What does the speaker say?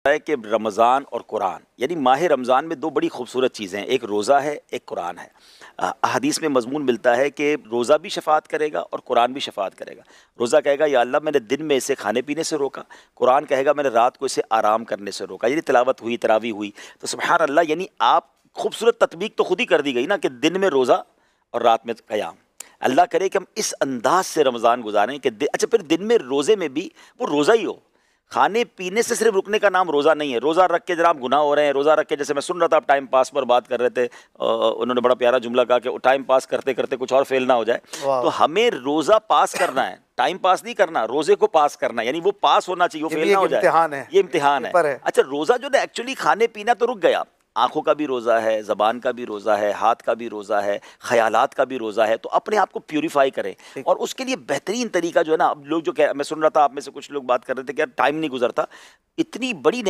ہے کہ رمضان اور قرآن یعنی ماہ رمضان میں دو بڑی خوبصورت چیزیں ہیں، ایک روزہ ہے، ایک قرآن ہے۔ احادیث میں مضمون ملتا ہے کہ روزہ بھی شفاعت کرے گا اور قرآن بھی شفاعت کرے گا۔ روزہ کہے گا یا اللہ میں نے دن میں اسے کھانے پینے سے روکا، قرآن کہے گا میں نے رات کو اسے آرام کرنے سے روکا، یعنی تلاوت ہوئی، تراویح ہوئی۔ تو سبحان اللہ، یعنی آپ خوبصورت تطبیق تو خود ہی کر دی گئی نا کہ دن میں روزہ اور رات میں قیام۔ اللہ کرے کہ ہم اس انداز سے رمضان گزاریں کہ اچھا پھر دن میں روزے میں بھی وہ روزہ ہی ہو، کھانے پینے سے صرف رکنے کا نام روزہ نہیں ہے۔ روزہ رکھ کے جناب گناہ ہو رہے ہیں، روزہ رکھ کے جیسے میں سن رہا تھا آپ ٹائم پاس پر بات کر رہے تھے، انہوں نے بڑا پیارا جملہ کہا کہ ٹائم پاس کرتے کرتے کچھ اور فیل نہ ہو جائے۔ تو ہمیں روزہ پاس کرنا ہے، ٹائم پاس نہیں کرنا، روزے کو پاس کرنا ہے، یعنی وہ پاس ہونا چاہیے، وہ فیل نہ ہو جائے۔ یہ امتحان ہے۔ اچھا روزہ جو ہے ایکچولی کھانے پینا تو رک گیا، آنکھوں کا بھی روزہ ہے، زبان کا بھی روزہ ہے، ہاتھ کا بھی روزہ ہے، خیالات کا بھی روزہ ہے۔ تو اپنے آپ کو پیوریفائی کریں، اور اس کے لیے بہترین طریقہ جو ہے نا، اب لوگ جو میں سن رہا تھا آپ میں سے کچھ لوگ بات کر رہے تھے کہ یار ٹائم نہیں گزرتا، اتنی بڑی